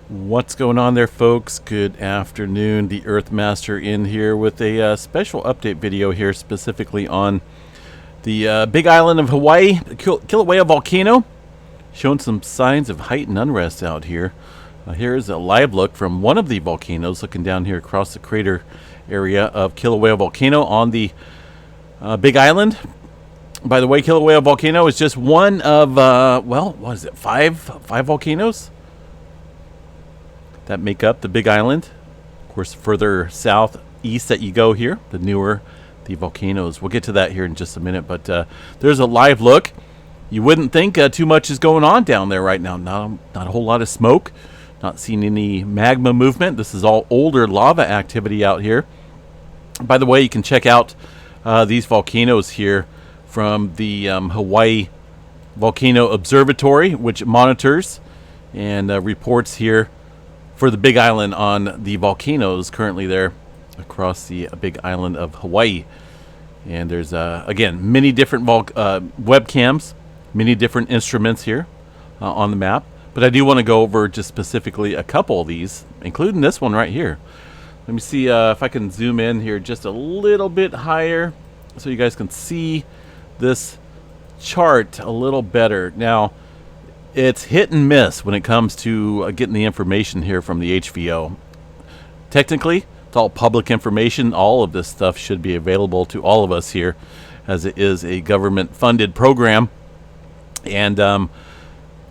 What's going on there, folks? Good afternoon. The Earthmaster in here with a special update video here, specifically on the big island of Hawaii, Kilauea volcano, showing some signs of heightened unrest out here. Here's a live look from one of the volcanoes, looking down here across the crater area of Kilauea volcano on the big island. By the way, Kilauea volcano is just one of well, what is it? Five volcanoes that make up the big island. Of course, further southeast that you go here, the newer the volcanoes. We'll get to that here in just a minute, but there's a live look. You wouldn't think too much is going on down there right now. Not a whole lot of smoke, not seeing any magma movement. This is all older lava activity out here. By the way, you can check out these volcanoes here from the Hawaii Volcano Observatory, which monitors and reports here for the big island on the volcanoes currently there across the big island of Hawaii. And there's, again, many different webcams, many different instruments here on the map. But I do want to go over just specifically a couple of these, including this one right here. Let me see if I can zoom in here just a little bit higher so you guys can see this chart a little better. Now, it's hit and miss when it comes to getting the information here from the HVO. Technically, it's all public information. All of this stuff should be available to all of us here, as it is a government-funded program. And,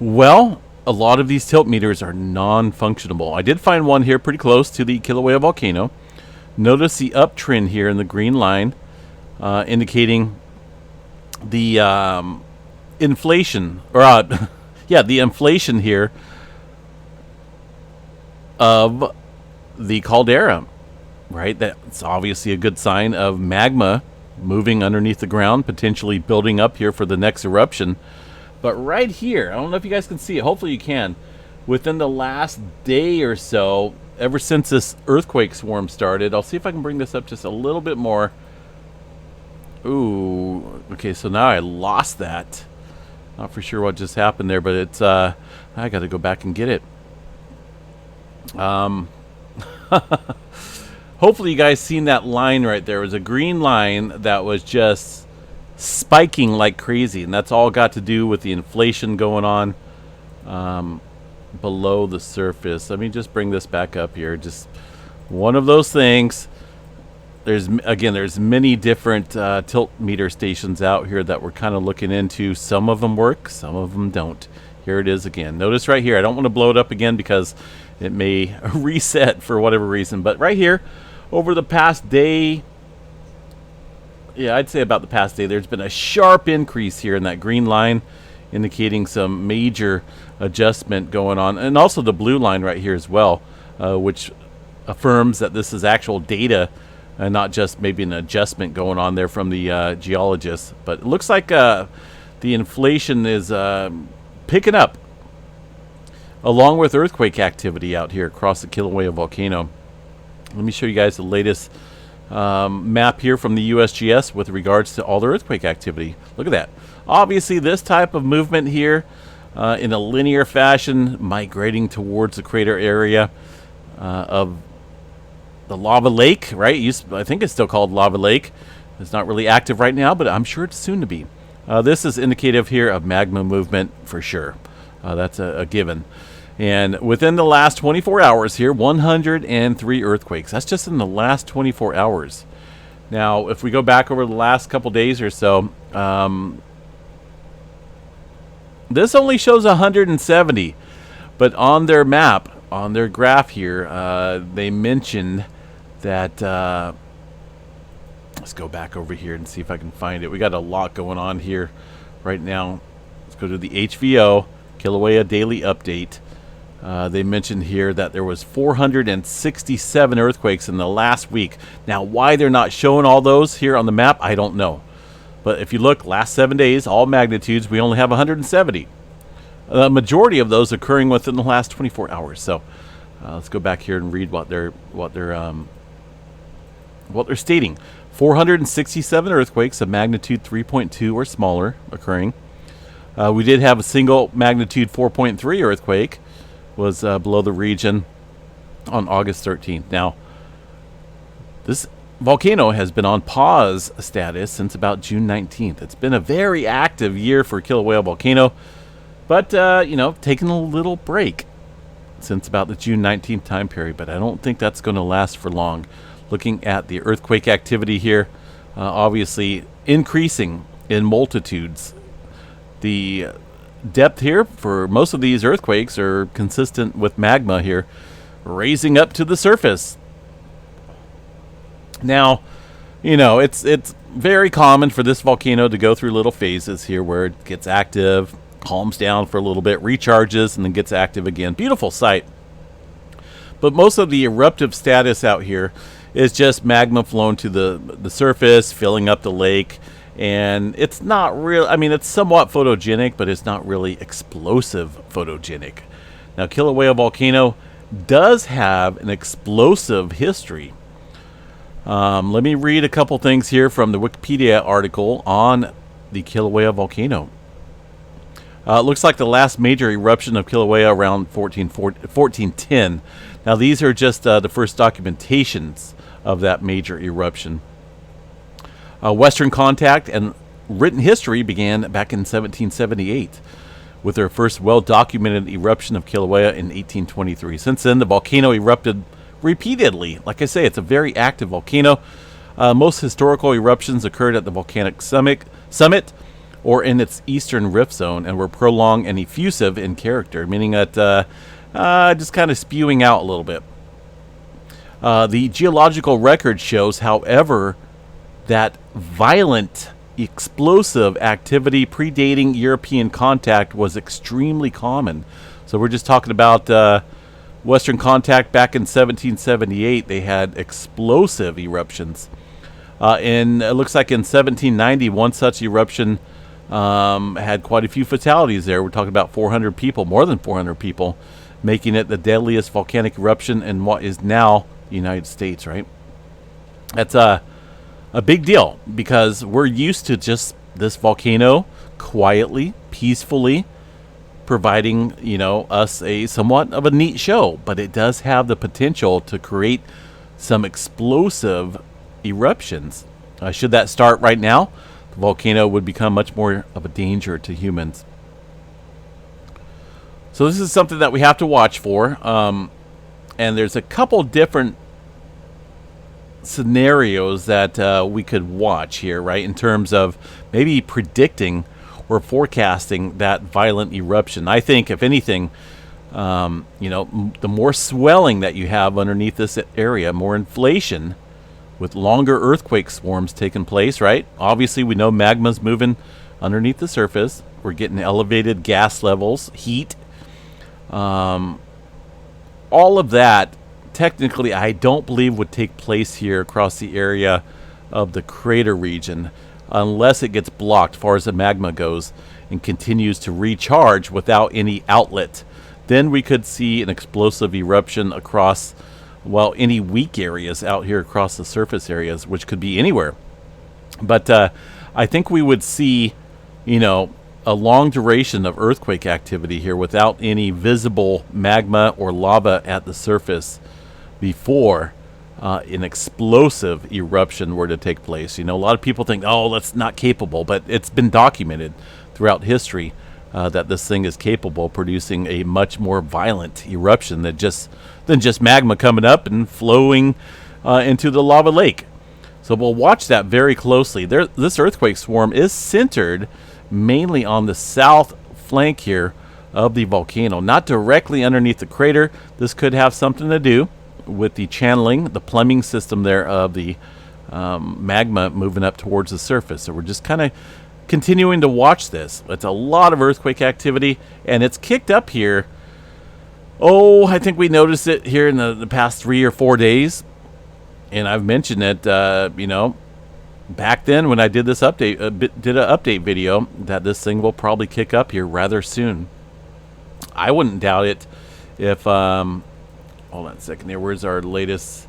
well, a lot of these tilt meters are non-functionable. I did find one here pretty close to the Kilauea volcano. Notice the uptrend here in the green line, indicating the inflation, or yeah, the inflation here of the caldera, right? That's obviously a good sign of magma moving underneath the ground, potentially building up here for the next eruption. But right here, I don't know if you guys can see it. Hopefully you can. Within the last day or so, ever since this earthquake swarm started, I'll see if I can bring this up just a little bit more. Ooh, okay, so now I lost that. Not for sure what just happened there, but it's, I got to go back and get it. Hopefully you guys seen that line right there. It was a green line that was just spiking like crazy, and that's all got to do with the inflation going on below the surface. Let me just bring this back up here. Just one of those things. There's many different tilt meter stations out here that we're kind of looking into. Some of them work, some of them don't. Here it is again. Notice right here, I don't want to blow it up again because it may reset for whatever reason. But right here, over the past day, yeah, I'd say about the past day, there's been a sharp increase here in that green line, indicating some major adjustment going on. And also the blue line right here as well, which affirms that this is actual data and not just maybe an adjustment going on there from the geologists. But it looks like the inflation is picking up, along with earthquake activity out here across the Kilauea volcano. Let me show you guys the latest map here from the USGS with regards to all the earthquake activity. Look at that. Obviously, this type of movement here in a linear fashion, migrating towards the crater area of the lava lake, right? I think it's still called lava lake. It's not really active right now, but I'm sure it's soon to be. This is indicative here of magma movement for sure. That's a given. And within the last 24 hours here, 103 earthquakes. That's just in the last 24 hours. Now, if we go back over the last couple days or so, this only shows 170. But on their map, on their graph here, they mentioned that, let's go back over here and see if I can find it. We got a lot going on here right now. Let's go to the HVO, Kilauea Daily Update. They mentioned here that there was 467 earthquakes in the last week. Now, why they're not showing all those here on the map, I don't know. But if you look, last 7 days, all magnitudes, we only have 170. The majority of those occurring within the last 24 hours. So let's go back here and read what they're stating. 467 earthquakes of magnitude 3.2 or smaller occurring. We did have a single magnitude 4.3 earthquake was below the region on August 13th. Now, this volcano has been on pause status since about June 19th. It's been a very active year for Kilauea volcano, but, taking a little break since about the June 19th time period, but I don't think that's going to last for long. Looking at the earthquake activity here, obviously increasing in multitudes. The depth here for most of these earthquakes are consistent with magma here raising up to the surface. Now, it's very common for this volcano to go through little phases here where it gets active, calms down for a little bit, recharges, and then gets active again. Beautiful sight. But most of the eruptive status out here is just magma flowing to the surface, filling up the lake. And it's not real. I mean, it's somewhat photogenic, but it's not really explosive photogenic. Now, Kilauea volcano does have an explosive history. Let me read a couple things here from the Wikipedia article on the Kilauea volcano. It looks like the last major eruption of Kilauea around 1410. Now, these are just the first documentations of that major eruption. Western contact and written history began back in 1778 with their first well-documented eruption of Kilauea in 1823. Since then, the volcano erupted repeatedly. Like I say, it's a very active volcano. Most historical eruptions occurred at the volcanic summit or in its eastern rift zone and were prolonged and effusive in character, meaning that just kind of spewing out a little bit. The geological record shows, however, that violent, explosive activity predating European contact was extremely common. So we're just talking about Western contact back in 1778. They had explosive eruptions. It looks like in 1790, one such eruption had quite a few fatalities there. We're talking about 400 people, more than 400 people, making it the deadliest volcanic eruption in what is now the United States, right? That's a big deal because we're used to just this volcano quietly, peacefully providing, us a somewhat of a neat show, but it does have the potential to create some explosive eruptions. Should that start right now, the volcano would become much more of a danger to humans. So this is something that we have to watch for, and there's a couple different scenarios that we could watch here, right, in terms of maybe predicting or forecasting that violent eruption. I think, if anything, the more swelling that you have underneath this area, more inflation with longer earthquake swarms taking place, right? Obviously, we know magma's moving underneath the surface. We're getting elevated gas levels, heat. All of that, technically, I don't believe would take place here across the area of the crater region unless it gets blocked as far as the magma goes and continues to recharge without any outlet. Then we could see an explosive eruption across, any weak areas out here across the surface areas, which could be anywhere. But I think we would see, a long duration of earthquake activity here without any visible magma or lava at the surface before an explosive eruption were to take place. A lot of people think, oh, that's not capable, but it's been documented throughout history that this thing is capable of producing a much more violent eruption than just magma coming up and flowing into the lava lake. So we'll watch that very closely. This earthquake swarm is centered mainly on the south flank here of the volcano, not directly underneath the crater. This could have something to do with the channeling, the plumbing system there of the magma moving up towards the surface. So we're just kind of continuing to watch this. It's a lot of earthquake activity, and it's kicked up here. I think we noticed it here in the past 3 or 4 days, and I've mentioned it, back then when I did this update, did an update video, that this thing will probably kick up here rather soon. I wouldn't doubt it if, hold on a second here, where's our latest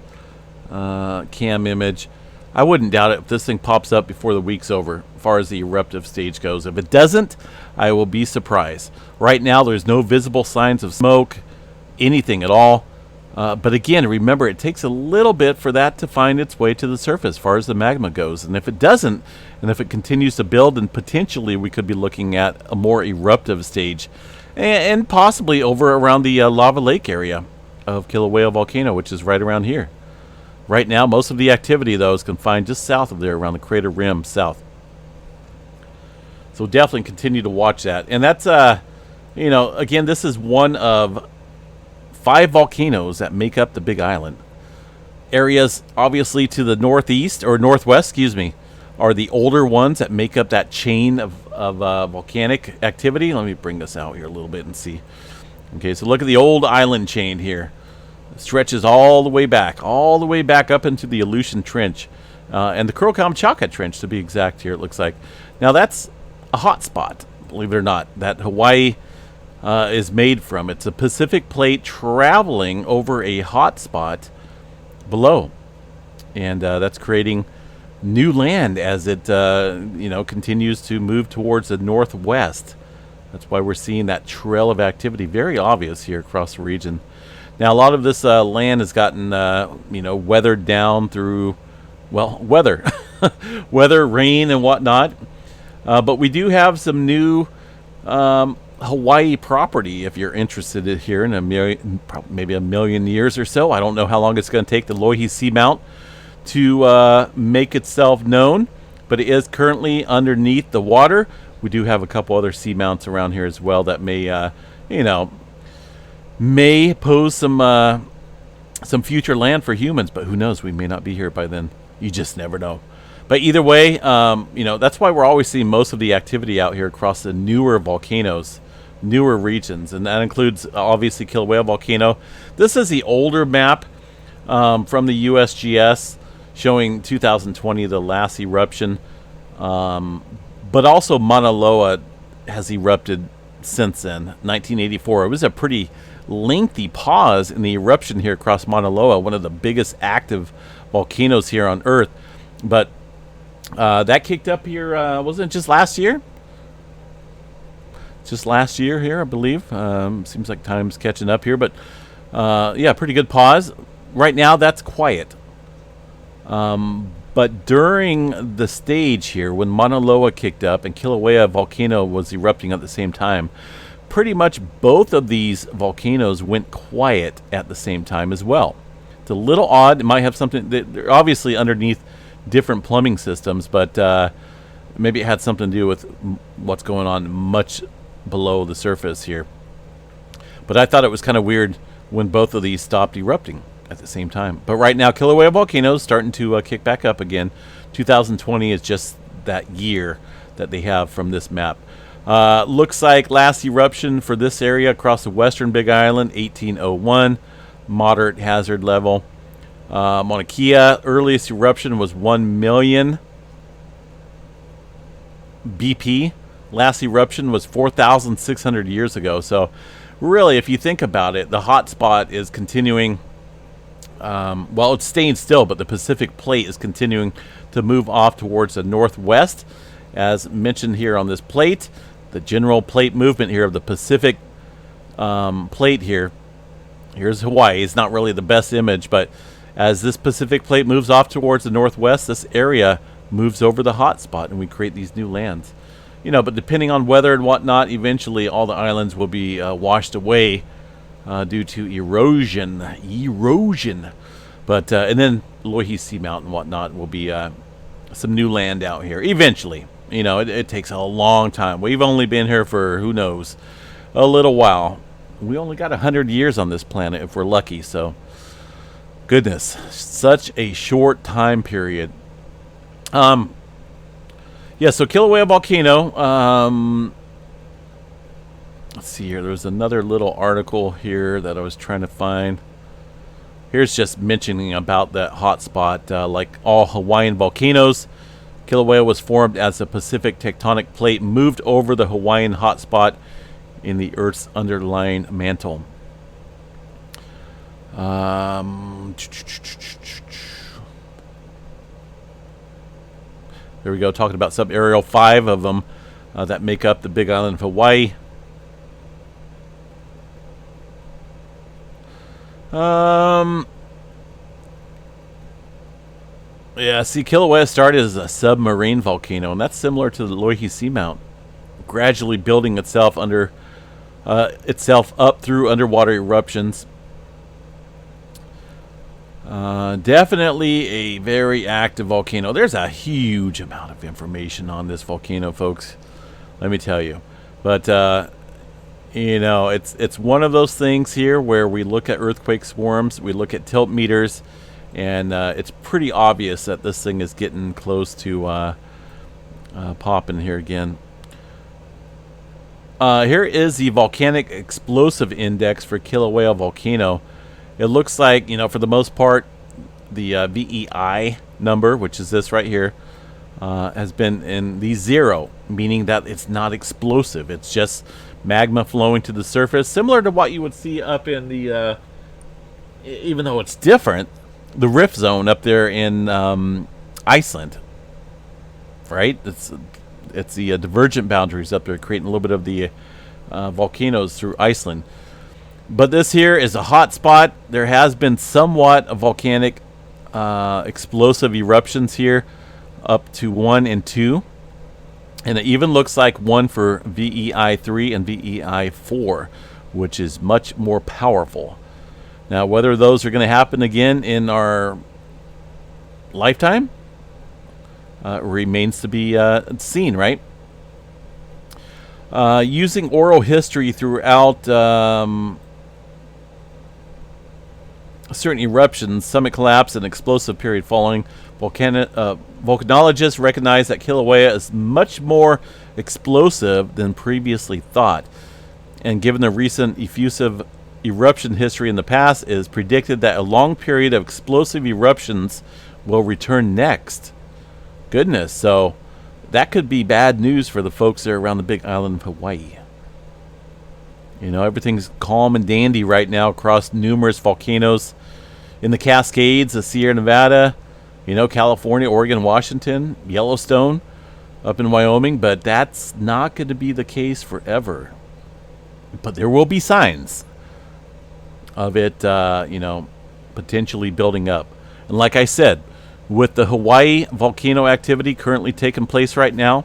cam image? I wouldn't doubt it if this thing pops up before the week's over, as far as the eruptive stage goes. If it doesn't, I will be surprised. Right now, there's no visible signs of smoke. anything at all. But again, remember, it takes a little bit for that to find its way to the surface as far as the magma goes. And if it doesn't, and if it continues to build, then potentially we could be looking at a more eruptive stage, and possibly over around the lava lake area of Kilauea volcano, which is right around here. Right now, most of the activity, though, is confined just south of there, around the crater rim south. So definitely continue to watch that. And that's, you know, again, this is one of 5 volcanoes that make up the Big Island. Areas, obviously, to the northeast, or northwest, excuse me, are the older ones that make up that chain of volcanic activity. Let me bring this out here a little bit and see. Okay, so look at the old island chain here. It stretches all the way back up into the Aleutian Trench, and the Kuril-Kamchatka Trench, to be exact here, it looks like. Now, that's a hot spot, believe it or not, that Hawaii is made from. It's a Pacific plate traveling over a hot spot below, and that's creating new land as it you know, continues to move towards the northwest. That's why we're seeing that trail of activity very obvious here across the region. Now, a lot of this land has gotten you know, weathered down through, well, weather weather, rain, and whatnot, but we do have some new Hawaii property, if you're interested in here in maybe a million years or so. I don't know how long it's going to take the Loihi Seamount to make itself known, but it is currently underneath the water. We do have a couple other seamounts around here as well that may, you know, may pose some future land for humans, but who knows? We may not be here by then. You just never know. But either way, you know, that's why we're always seeing most of the activity out here across the newer volcanoes, newer regions, and that includes obviously Kilauea volcano. This is the older map from the USGS showing 2020, the last eruption, but also Mauna Loa has erupted since then, 1984. It was a pretty lengthy pause in the eruption here across Mauna Loa, one of the biggest active volcanoes here on Earth. But that kicked up here, wasn't it just last year? Just last year here, I believe. Seems like time's catching up here, but yeah, pretty good pause. Right now, that's quiet. But during the stage here, when Mauna Loa kicked up and Kilauea volcano was erupting at the same time, pretty much both of these volcanoes went quiet at the same time as well. It's a little odd. It might have something. They're obviously underneath different plumbing systems, but maybe it had something to do with what's going on much below the surface here. But I thought it was kind of weird when both of these stopped erupting at the same time. But right now, Kilauea volcano is starting to kick back up again. 2020 is just that year that they have from this map. Looks like last eruption for this area across the western Big Island, 1801, moderate hazard level. Mauna Kea, earliest eruption was 1 million BP. Last eruption was 4,600 years ago. So really, if you think about it, the hot spot is continuing. Well, it's staying still, but the Pacific plate is continuing to move off towards the northwest. As mentioned here on this plate, the general plate movement here of the Pacific plate here. Here's Hawaii. It's not really the best image, but as this Pacific plate moves off towards the northwest, this area moves over the hot spot, and we create these new lands. You know, but depending on weather and whatnot, eventually all the islands will be washed away due to erosion. But and then Loihi Seamount and whatnot will be some new land out here eventually. You know, it takes a long time. We've only been here for, who knows, a little while. We only got 100 years on this planet if we're lucky. So, goodness, such a short time period. Yeah, so Kilauea volcano. Let's see here. There was another little article here that I was trying to find. Here's just mentioning about that hot spot. Like all Hawaiian volcanoes, Kilauea was formed as the Pacific tectonic plate moved over the Hawaiian hotspot in the Earth's underlying mantle. There we go, talking about subaerial 5 of them that make up the Big Island of Hawaii. Yeah, see, Kilauea started as a submarine volcano, and that's similar to the Loihi Seamount, gradually building itself up through underwater eruptions. Definitely a very active volcano. There's a huge amount of information on this volcano, folks. Let me tell you. But you know, it's one of those things here where we look at earthquake swarms, we look at tilt meters, and it's pretty obvious that this thing is getting close to popping here again. Here is the volcanic explosive index for Kilauea volcano. It looks like, you know, for the most part, the VEI number, which is this right here, has been in the 0, meaning that it's not explosive. It's just magma flowing to the surface, similar to what you would see up in the, even though it's different, the rift zone up there in Iceland, right? It's the divergent boundaries up there, creating a little bit of the volcanoes through Iceland. But this here is a hot spot. There has been somewhat of volcanic explosive eruptions here, up to 1 and 2. And it even looks like one for VEI 3 and VEI 4, which is much more powerful. Now, whether those are going to happen again in our lifetime remains to be seen, right? Using oral history throughout certain eruptions, summit collapse, and explosive period following, volcanologists recognize that Kilauea is much more explosive than previously thought. And given the recent effusive eruption history in the past, it is predicted that a long period of explosive eruptions will return next. Goodness, so that could be bad news for the folks that are around the big island of Hawaii. You know, everything's calm and dandy right now across numerous volcanoes in the Cascades, the Sierra Nevada, you know, California, Oregon, Washington, Yellowstone, up in Wyoming, but that's not going to be the case forever. But there will be signs of it, you know, potentially building up. And like I said, with the Hawaii volcano activity currently taking place right now,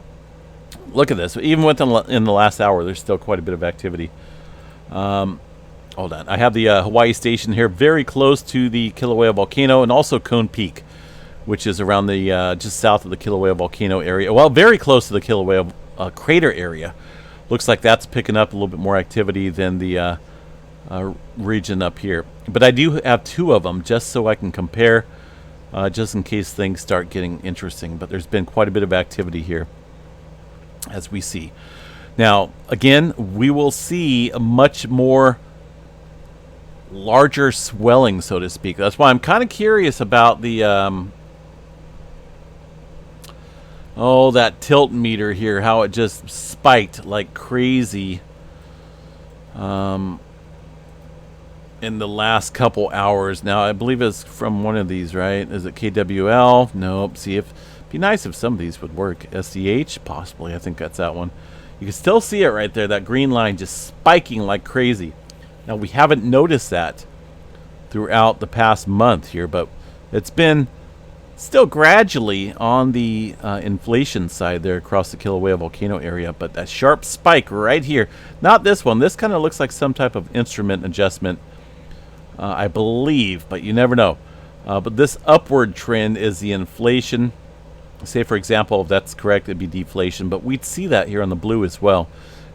look at this. Even in the last hour, there's still quite a bit of activity. Hold on. I have the Hawaii station here very close to the Kilauea volcano, and also Cone Peak, which is around the just south of the Kilauea volcano area. Well, very close to the Kilauea crater area. Looks like that's picking up a little bit more activity than the region up here. But I do have 2 of them just so I can compare, just in case things start getting interesting. But there's been quite a bit of activity here, as we see. Now, again, we will see a much more larger swelling, so to speak. That's why I'm kind of curious about the that tilt meter here, how it just spiked like crazy in the last couple hours. Now, I believe it's from one of these, right? Is it KWL? Nope. See, if it'd be nice if some of these would work. SDH, possibly. I think that's that one. You can still see it right there, that green line just spiking like crazy. Now, we haven't noticed that throughout the past month here, but it's been still gradually on the inflation side there across the Kilauea volcano area. But that sharp spike right here, not this one. This kind of looks like some type of instrument adjustment, I believe, but you never know. But this upward trend is the inflation. Say, for example, if that's correct, it'd be deflation. But we'd see that here on the blue as well,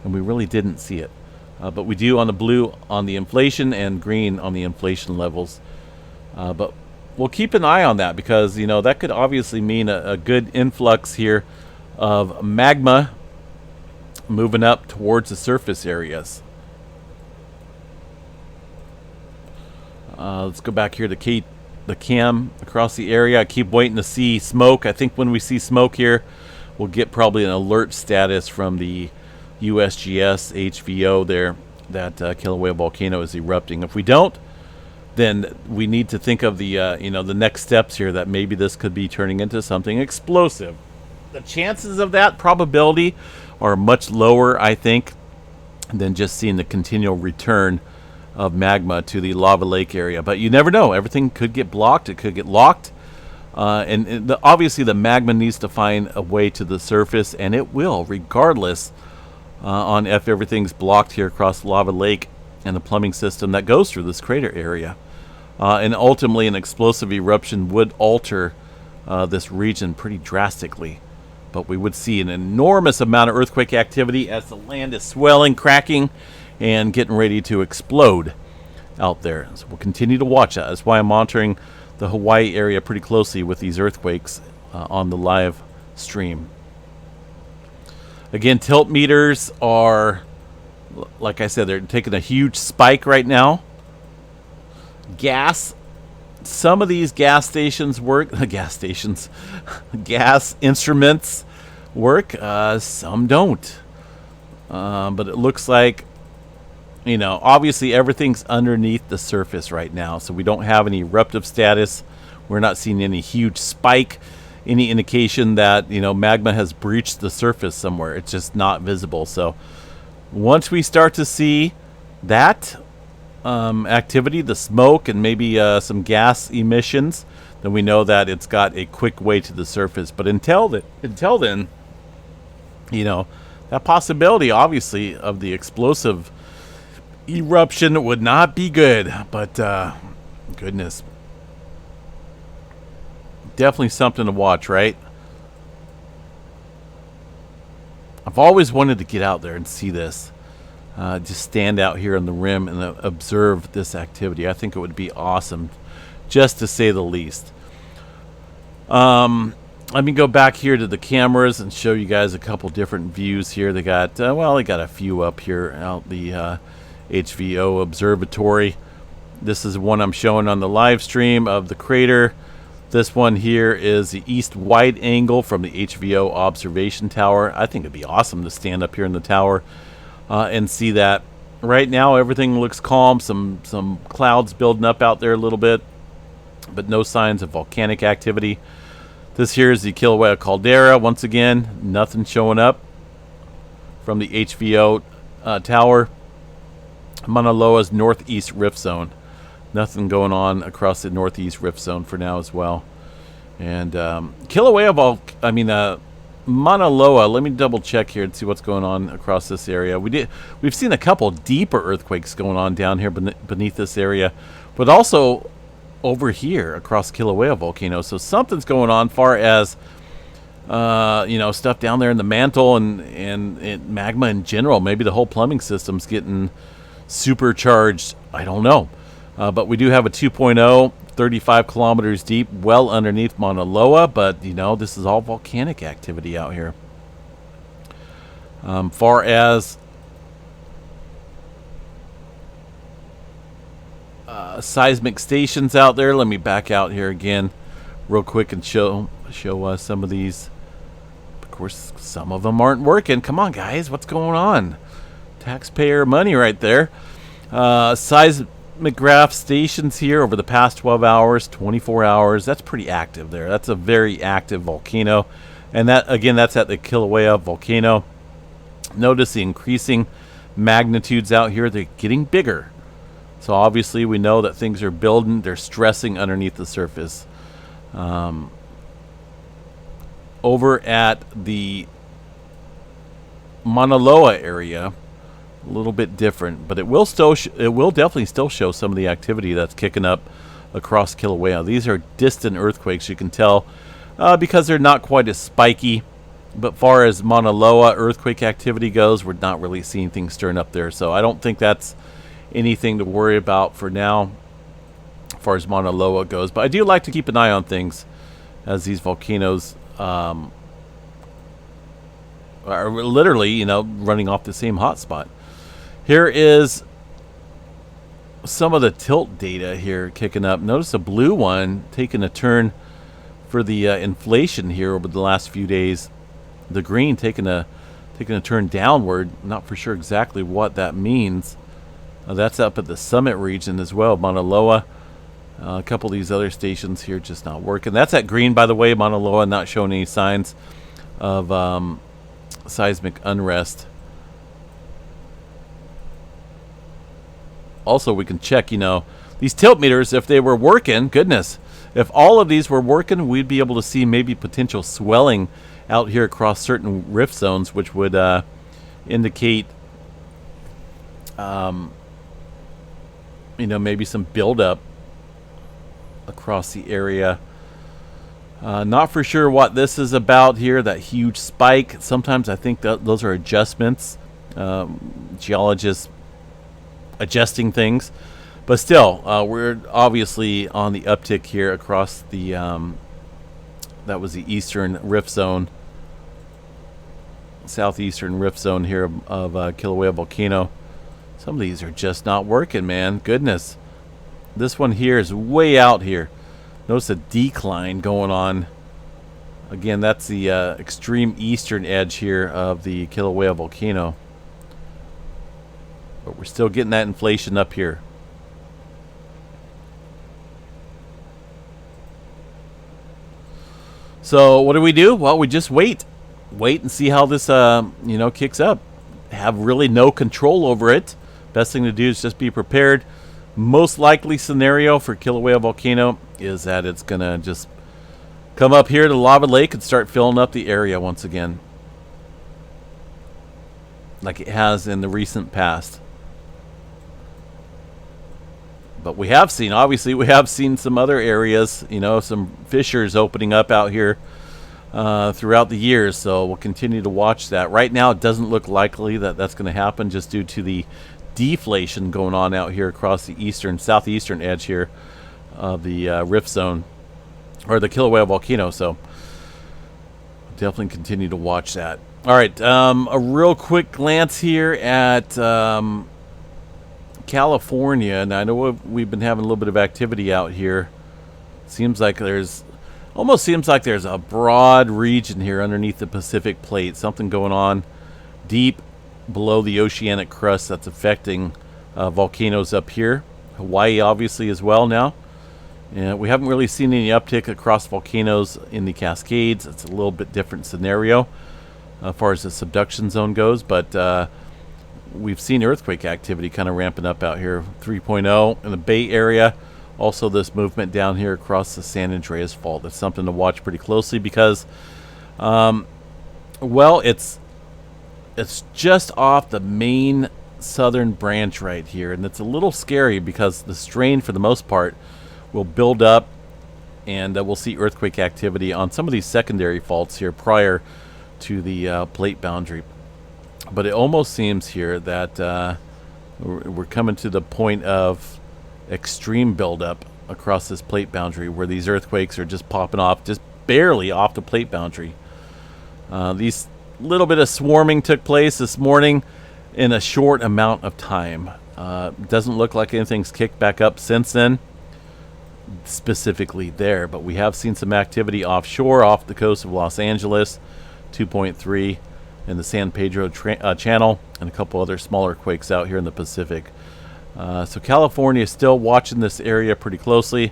and we really didn't see it. But we do on the blue on the inflation and green on the inflation levels. But we'll keep an eye on that because, you know, that could obviously mean a good influx here of magma moving up towards the surface areas. Let's go back here to the cam across the area. I keep waiting to see smoke. I think when we see smoke here, we'll get probably an alert status from the USGS HVO there that Kilauea volcano is erupting. If we don't, then we need to think of the you know, the next steps here, that maybe this could be turning into something explosive. The chances of that probability are much lower, I think, than just seeing the continual return of magma to the lava lake area. But you never know. Everything could get blocked. It could get locked. Obviously the magma needs to find a way to the surface, and it will, regardless on if everything's blocked here across the lava lake and the plumbing system that goes through this crater area. And ultimately an explosive eruption would alter this region pretty drastically. But we would see an enormous amount of earthquake activity as the land is swelling, cracking, and getting ready to explode out there. So we'll continue to watch that. That's why I'm monitoring the Hawaii area pretty closely with these earthquakes on the live stream. Again, tilt meters are, like I said, they're taking a huge spike right now. Gas, some of these gas stations work. Gas instruments work. Some don't. But it looks like, you know, obviously everything's underneath the surface right now, so we don't have any eruptive status. We're not seeing any huge spike, any indication that, you know, magma has breached the surface somewhere. It's just not visible. So once we start to see that activity, the smoke and maybe some gas emissions, then we know that it's got a quick way to the surface. But until then, you know, that possibility obviously of the explosive eruption would not be good. But goodness, definitely something to watch, right? I've always wanted to get out there and see this. Just stand out here on the rim and observe this activity. I think it would be awesome, just to say the least. Let me go back here to the cameras and show you guys a couple different views here. They got, well, they got a few up here out the HVO Observatory. This is one I'm showing on the live stream of the crater. This one here is the east wide angle from the HVO observation tower. I think it'd be awesome to stand up here in the tower and see that. Right now everything looks calm. Some clouds building up out there a little bit, but no signs of volcanic activity. This here is the Kilauea caldera. Once again, nothing showing up from the HVO tower. Mauna Loa's northeast rift zone. Nothing going on across the northeast rift zone for now as well. And Mauna Loa, let me double check here and see what's going on across this area. We've seen a couple deeper earthquakes going on down here beneath this area, but also over here across Kilauea volcano. So something's going on far as you know, stuff down there in the mantle and magma in general. Maybe the whole plumbing system's getting supercharged. I don't know. But we do have a 2.0, 35 kilometers deep, well underneath Mauna Loa. But, you know, this is all volcanic activity out here. Far as seismic stations out there, let me back out here again real quick and show some of these. Of course, some of them aren't working. Come on, guys. What's going on? Taxpayer money right there. Seismograph stations here over the past 12 hours, 24 hours. That's pretty active there. That's a very active volcano. And that, again, that's at the Kilauea volcano. Notice the increasing magnitudes out here. They're getting bigger. So obviously we know that things are building. They're stressing underneath the surface. Over at the Mauna Loa area, a little bit different, but it will definitely still show some of the activity that's kicking up across Kilauea. These are distant earthquakes, you can tell, because they're not quite as spiky. But far as Mauna Loa earthquake activity goes, we're not really seeing things stirring up there. So I don't think that's anything to worry about for now, as far as Mauna Loa goes. But I do like to keep an eye on things as these volcanoes are literally, you know, running off the same hotspot. Here is some of the tilt data here kicking up. Notice the blue one taking a turn for the inflation here over the last few days. The green taking a turn downward. Not for sure exactly what that means. That's up at the summit region as well, Mauna Loa. A couple of these other stations here just not working. That's at green, by the way. Mauna Loa not showing any signs of seismic unrest. Also, we can check, you know, these tilt meters, if they were working, goodness, if all of these were working, we'd be able to see maybe potential swelling out here across certain rift zones, which would indicate, you know, maybe some buildup across the area. Not for sure what this is about here, that huge spike. Sometimes I think that those are adjustments, geologists adjusting things. But still, we're obviously on the uptick here across the, that was the eastern rift zone, southeastern rift zone here of Kilauea Volcano. Some of these are just not working, man. Goodness. This one here is way out here. Notice a decline going on. Again, that's the extreme eastern edge here of the Kilauea Volcano. But we're still getting that inflation up here. So what do? Well, we just wait and see how this you know, kicks up. Have really no control over it. Best thing to do is just be prepared. Most likely scenario for Kilauea Volcano is that it's gonna just come up here to the lava lake and start filling up the area once again, like it has in the recent past. But we have seen, obviously, we have seen some other areas, you know, some fissures opening up out here throughout the years. So we'll continue to watch that. Right now, it doesn't look likely that that's going to happen just due to the deflation going on out here across the southeastern edge here of the rift zone, or the Kilauea Volcano. So definitely continue to watch that. All right, a real quick glance here at California, and I know we've been having a little bit of activity out here. Almost seems like there's a broad region here underneath the Pacific plate, something going on deep below the oceanic crust that's affecting volcanoes up here. Hawaii obviously as well now. And we haven't really seen any uptick across volcanoes in the Cascades. It's a little bit different scenario as far as the subduction zone goes, but we've seen earthquake activity kind of ramping up out here. 3.0 in the Bay Area. Also this movement down here across the San Andreas Fault. That's something to watch pretty closely because, well, it's just off the main southern branch right here. And it's a little scary because the strain, for the most part, will build up, and we'll see earthquake activity on some of these secondary faults here prior to the plate boundary. But it almost seems here that we're coming to the point of extreme buildup across this plate boundary, where these earthquakes are just popping off, just barely off the plate boundary. These little bit of swarming took place this morning in a short amount of time. Doesn't look like anything's kicked back up since then, specifically there, but we have seen some activity offshore off the coast of Los Angeles, 2.3 in the San Pedro channel, and a couple other smaller quakes out here in the Pacific. So California is still watching this area pretty closely.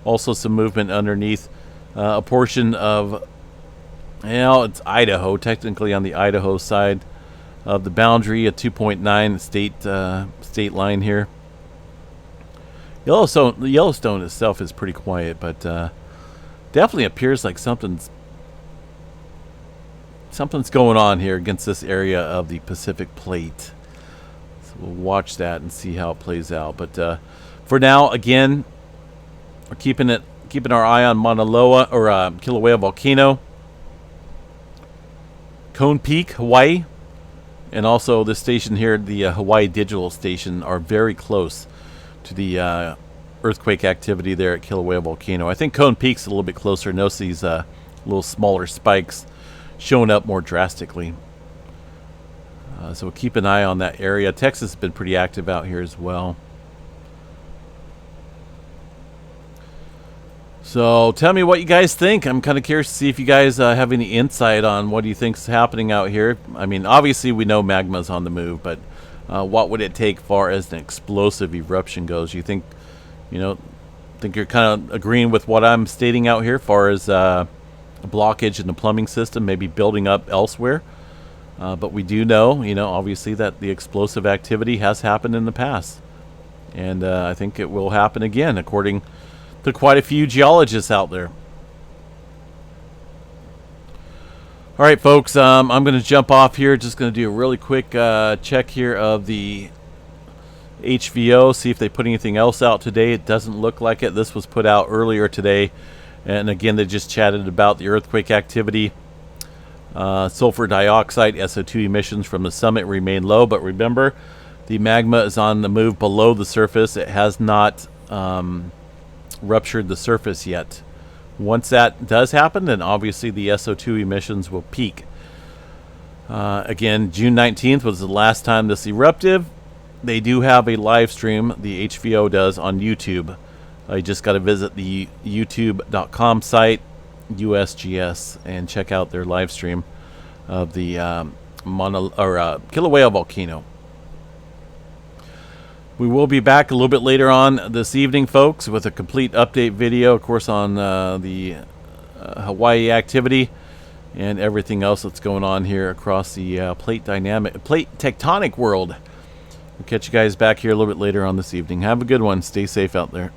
Also some movement underneath a portion of, well, it's Idaho, technically on the Idaho side of the boundary at 2.9 state line here. The Yellowstone itself is pretty quiet, but definitely appears like something's going on here against this area of the Pacific plate. So we'll watch that and see how it plays out. But for now, again, we're keeping our eye on Mauna Loa, or Kilauea Volcano, Cone Peak, Hawaii, and also this station here, the Hawaii Digital Station, are very close to the earthquake activity there at Kilauea Volcano. I think Cone Peak's a little bit closer. Notice these little smaller spikes showing up more drastically. So we'll keep an eye on that area. Texas has been pretty active out here as well. So tell me what you guys think. I'm kind of curious to see if you guys have any insight on what do you think's happening out here. I mean, obviously we know magma's on the move, but what would it take far as an explosive eruption goes? You think, think you're kind of agreeing with what I'm stating out here, far as a blockage in the plumbing system, maybe building up elsewhere? But we do know, obviously that the explosive activity has happened in the past. And I think it will happen again, according to quite a few geologists out there. All right, folks, I'm going to jump off here. Just going to do a really quick check here of the HVO, see if they put anything else out today. It doesn't look like it. This was put out earlier today. And again, they just chatted about the earthquake activity. Sulfur dioxide, SO2 emissions from the summit remain low. But remember, the magma is on the move below the surface. It has not ruptured the surface yet. Once that does happen, then obviously the SO2 emissions will peak. Again, June 19th was the last time this erupted. They do have a live stream, the HVO does, on YouTube. You just got to visit the youtube.com site, USGS, and check out their live stream of the Kilauea volcano. We will be back a little bit later on this evening, folks, with a complete update video, of course, on the Hawaii activity and everything else that's going on here across the plate tectonic world. We'll catch you guys back here a little bit later on this evening. Have a good one. Stay safe out there.